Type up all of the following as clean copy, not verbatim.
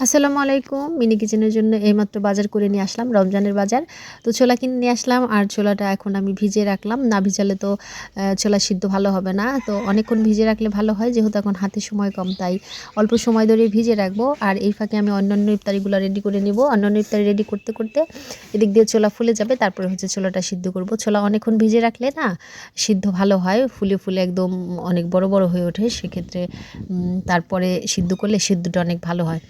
আসসালামু আলাইকুম। মিনি কিচেনের জন্য এইমাত্র বাজার করে নিয়ে আসলাম, রমজানের বাজার। তো ছোলা কিনে নিয়ে আসলাম আর ছোলাটা এখন আমি ভিজিয়ে রাখলাম। না ভিজালে তো ছোলা সিদ্ধ ভালো হবে না। তো অনেকক্ষণ ভিজিয়ে রাখলে ভালো হয়, যেহেতু এখন হাতে সময় কম তাই অল্প সময় ধরে ভিজিয়ে রাখবো। আর এই ফাঁকে আমি অন্যান্য ইফতারিগুলো রেডি করে নেব। অন্যান্য ইফতারি রেডি করতে করতে এদিক দিয়ে ছোলা ফুলে যাবে, তারপরে হচ্ছে ছোলাটা সিদ্ধ করব। ছোলা অনেকক্ষণ ভিজিয়ে রাখলে না সিদ্ধ ভালো হয়, ফুলে ফুলে একদম অনেক বড় বড় হয়ে ওঠে। সেক্ষেত্রে তারপরে সিদ্ধ করলে সিদ্ধটা অনেক ভালো হয়।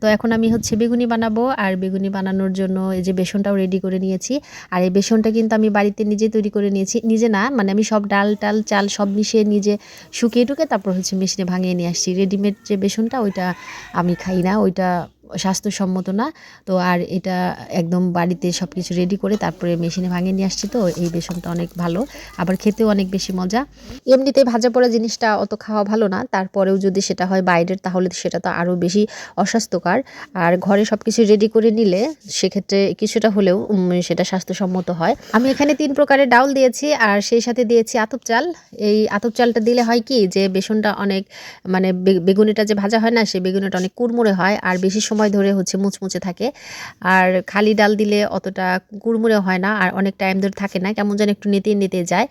তো এখন আমি হচ্ছে বেগুনি বানাবো, আর বেগুনি বানানোর জন্য এই যে বেসনটাও রেডি করে নিয়েছি। আর এই বেসনটা কিন্তু আমি বাড়িতে নিজে তৈরি করে নিয়েছি, নিজে না মানে আমি সব ডাল টাল চাল সব মিশিয়ে নিজে শুকিয়ে টুকে তারপর হচ্ছে মেশিনে ভাঙিয়ে নিয়ে আসছি। রেডিমেড যে বেসনটা ওইটা আমি খাই না, ওইটা স্বাস্থ্যসম্মত না। তো আর এটা একদম বাড়িতে সব কিছু রেডি করে তারপরে মেশিনে ভাঙিয়ে নিয়ে আসছি। তো এই বেসনটা অনেক ভালো, আবার খেতেও অনেক বেশি মজা। এমনিতে ভাজা পোড়া জিনিসটা অত খাওয়া ভালো না, তারপরেও যদি সেটা হয় বাইরের তাহলে সেটা তো আরও বেশি অস্বাস্থ্যকর। আর ঘরে সব কিছু রেডি করে নিলে সেক্ষেত্রে কিছুটা হলেও সেটা স্বাস্থ্যসম্মত হয়। আমি এখানে 3 প্রকারের ডাউল দিয়েছি আর সেই সাথে দিয়েছি আতপ চাল। এই আতপ চালটা দিলে হয় কি যে বেসনটা অনেক মানে বেগুনিটা যে ভাজা হয় না, সেই বেগুনিটা অনেক কুড়মুড়ে হয় আর বেশি সময় ধরে হচ্ছে মুচমুচে থাকে। আর খালি ডাল দিলে অতটা কুড়মুড়ে হয় না আর অনেক টাইম ধরে থাকে না, কেমন যেন একটু নেতিয়ে নেতিয়ে যায়।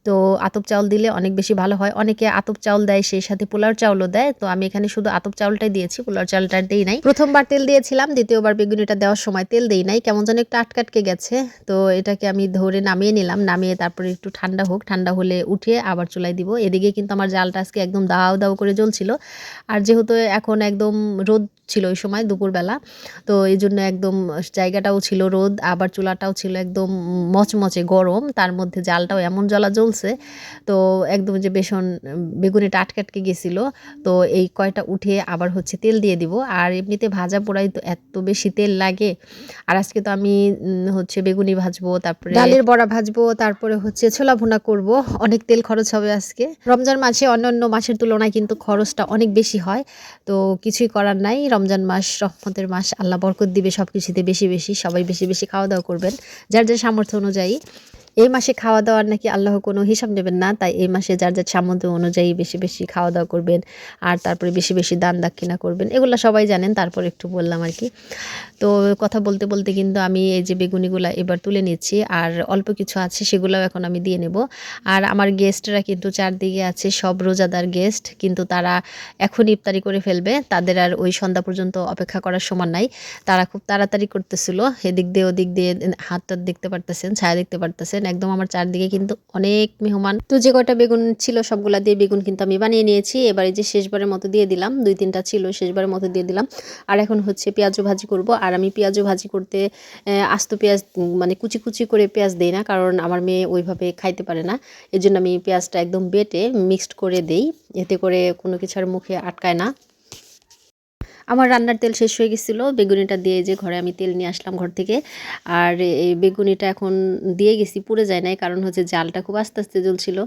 তো আতপ চাউল দিলে অনেক বেশি ভালো হয়। অনেকে আতপ চাউল দেয়, সেই সাথে পোলার চাউলও দেয়। তো আমি এখানে শুধু আতপ চাউলটাই দিয়েছি, পোলার চাউলটা দেই নাই। প্রথমবার তেল দিয়েছিলাম, দ্বিতীয়বার বেগুনিটা দেওয়ার সময় তেল দেই নাই, কেমন যেন একটু আটকাটকে গেছে। তো এটাকে আমি ধরে নামিয়ে নিলাম, নামিয়ে তারপরে একটু ঠান্ডা হোক, ঠান্ডা হলে উঠিয়ে আবার চুলায় দিব। এদিকে কিন্তু আমার জালটা আজকে একদম দাও দাও করে জ্বলছিল। আর যেহেতু এখন একদম রোদ ছিল ওই সময় দুপুরবেলা, তো এই জন্য একদম জায়গাটাও ছিল রোদ, আবার চুলাটাও ছিল একদম মচমচে গরম, তার মধ্যে জালটাও এমন জ্বলা জ্বলছে। তো একদম যে বেগুনিটা আটকে গেছিলো। তো এই কয়টা উঠিয়ে আবার হচ্ছে তেল দিয়ে দিব। আর এমনিতে ভাজা পোড়াই তো এত বেশি তেল লাগে। আর আজকে তো আমি হচ্ছে বেগুনি ভাজবো, তারপরে ডালের বড়া ভাজবো, তারপরে হচ্ছে ছোলা ভুনা করব। অনেক তেল খরচ হবে আজকে। রমজান মাসে অন্যান্য মাসের তুলনায় কিন্তু খরচটা অনেক বেশি হয়। তো কিছুই করার নাই, রমজান মাস রহমতের মাস, আল্লাহ বরকত দিবে সব কিছুতে বেশি বেশি। সবাই বেশি বেশি খাওয়া দাওয়া করবেন যার যার সামর্থ্য অনুযায়ী। এই মাসে খাওয়া দাওয়ার নাকি আল্লাহ কোনো হিসাব নেবেন না, তাই এই মাসে যার যার সামর্থ্য অনুযায়ী বেশি বেশি খাওয়া দাওয়া করবেন আর তারপরে বেশি বেশি দান দক্ষিণা করবেন, এগুলো সবাই জানেন, তারপর একটু বললাম আর কি। তো কথা বলতে বলতে কিন্তু আমি এই যে বেগুনিগুলা এবার তুলে নিচ্ছি, আর অল্প কিছু আছে সেগুলোও এখন আমি দিয়ে নেব। আর আমার গেস্টরা কিন্তু চারদিকে আছে, সব রোজাদার গেস্ট, কিন্তু তারা এখন ইফতারি করে ফেলবে, তাদের আর ওই সন্ধ্যা পর্যন্ত অপেক্ষা করার সময় নাই। তারা খুব তাড়াতাড়ি করতেছিল, এদিক দিয়ে ওদিক দিয়ে হাতটা দেখতে পারতেছেন, ছায়া দেখতে পারতেছেন, একদম আমার চারদিকে কিন্তু অনেক মেহমান। তো যে কয়টা বেগুন ছিল সবগুলা দিয়ে বেগুন কিন্তু আমি বানিয়ে নিয়েছি। এবারে যে শেষবারের মতো দিয়ে দিলাম, 2-3টা ছিল শেষবারের মতো দিয়ে দিলাম। আর এখন হচ্ছে পেঁয়াজও ভাজি করব। আর আমি পেঁয়াজও ভাজি করতে আস্ত পেঁয়াজ মানে কুচি কুচি করে পেঁয়াজ দেই না, কারণ আমার মেয়ে ওইভাবে খাইতে পারে না। এই জন্য আমি পেঁয়াজটা একদম বেটে মিক্সড করে দেই, এতে করে কোনো কিছু আর মুখে আটকায় না। আমার রান্নার তেল শেষ হয়ে গেছিলো, বেগুনিটা দিয়ে যে ঘরে আমি তেল নিয়ে আসলাম ঘর থেকে। আর এই বেগুনিটা এখন দিয়ে গেছি, পুড়ে যায় নাই, কারণ হচ্ছে জালটা খুব আস্তে আস্তে জ্বলছিল।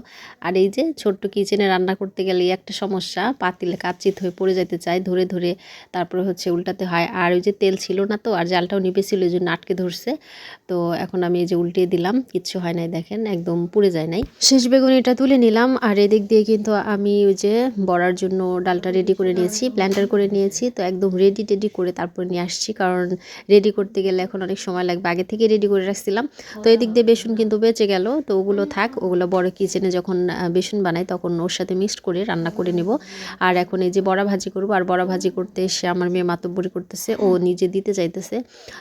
আর এই যে ছোট্ট কিচেনে রান্না করতে গেলে একটা সমস্যা, পাতিলে কাচিত হয়ে পড়ে যেতে চায়, ধরে ধরে তারপরে হচ্ছে উল্টাতে হয়। আর ওই যে তেল ছিল না তো, আর জালটাও নিভেছিল, এই জন্য আটকে ধরছে। তো এখন আমি এই যে উল্টিয়ে দিলাম, কিচ্ছু হয় নাই, দেখেন একদম পুড়ে যায় নাই। শেষ বেগুনিটা তুলে নিলাম। আর এদিক দিয়ে কিন্তু আমি ওই যে বড়ার জন্য ডালটা রেডি করে নিয়েছি, ব্লেন্ডার করে নিয়েছি। তো একদম রেডি টেডি করে তারপর নিয়ে আসছি, কারণ রেডি করতে গেলে এখন অনেক সময় লাগবে, আগে থেকে রেডি করে রাখছিলাম। তো এদিক দিয়ে বেসন কিন্তু বেঁচে গেল, তো ওগুলো থাক, ওগুলো বড় কিচেনে যখন বেসন বানাই তখন ওর সাথে মিক্সড করে রান্না করে নেব। আর এখন এই যে বড়া ভাজি করব, আর বড়া ভাজি করতে এসে আমার মেয়ে মাতব্বরি করতেছে, ও নিজে দিতে চাইতেছে।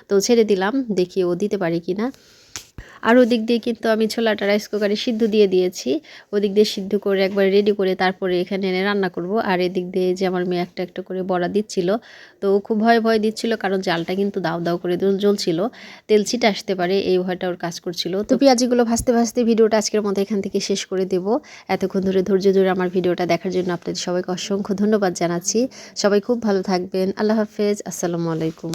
তো ছেড়ে দিলাম, দেখি ও দিতে পারে কিনা। আর ওদিক দিয়ে কিন্তু আমি ছোলাটা রাইস কুকারে সিদ্ধ দিয়ে দিয়েছি, ওদিক দিয়ে সিদ্ধ করে একবার রেডি করে তারপরে এখানে এনে রান্না করব। আর এদিক দিয়ে যে আমার মেয়ে একটা একটা করে বড়া দিচ্ছিল, তো খুব ভয় ভয় দিচ্ছিল, কারণ জালটা কিন্তু দাও দাও করে জ্বলছিল, তেল ছিটে আসতে পারে এই ভয়টা ওর কাজ করছিল। তো পেঁয়াজিগুলো ভাজতে ভাজতে ভিডিওটা আজকের মতো এখান থেকে শেষ করে দেব। এতক্ষণ ধরে ধৈর্য ধরে আমার ভিডিওটা দেখার জন্য আপনাদের সবাইকে অসংখ্য ধন্যবাদ জানাচ্ছি। সবাই খুব ভালো থাকবেন। আল্লাহ হাফেজ, আসসালামু আলাইকুম।